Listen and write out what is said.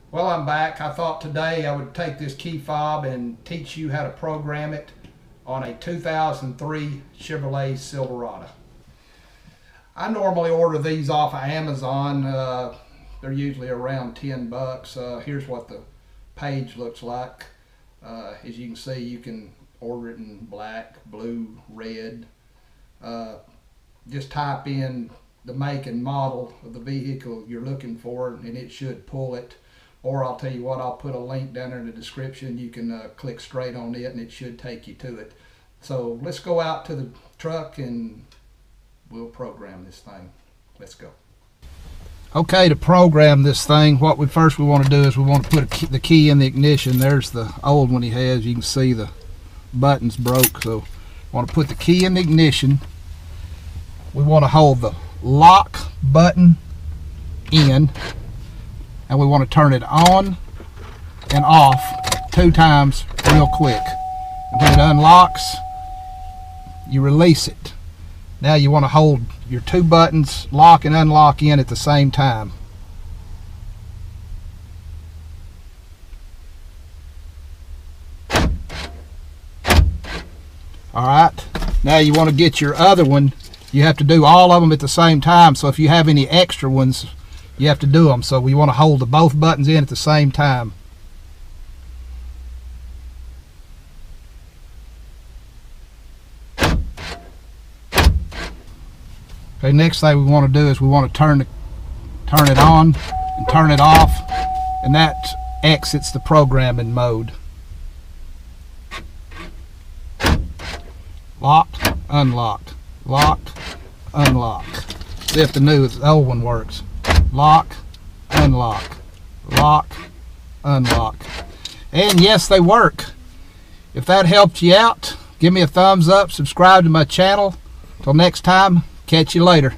Well, I'm back. I thought today I would take this key fob and teach you how to program it on a 2003 Chevrolet Silverado. I normally order these off of Amazon. They're usually around 10 bucks. Here's what the page looks like. As you can see, you can order it in black, blue, red. Just type in the make and model of the vehicle you're looking for and it should pull it. Or I'll tell you what, I'll put a link down there in the description. You can click straight on it and it should take you to it. So let's go out to the truck and we'll program this thing. Let's go. Okay, to program this thing, what we want to do is we want to put the key in the ignition. There's the old one he has. You can see the buttons broke. So we want to put the key in the ignition. We want to hold the lock button in, and we want to turn it on and off 2 times real quick. And when it unlocks, you release it. Now you want to hold your 2 buttons, lock and unlock in at the same time. Alright, now you want to get your other one. You have to do all of them at the same time, so if you have any extra ones, you have to do them. So we want to hold both buttons in at the same time. Okay, next thing we want to do is we want to turn it on and turn it off, and that exits the programming mode. Locked, unlocked, locked, unlocked. See if the old one works. Lock, unlock, lock, unlock. And yes, they work. If that helped you out, give me a thumbs up, subscribe to my channel. Till next time, catch you later.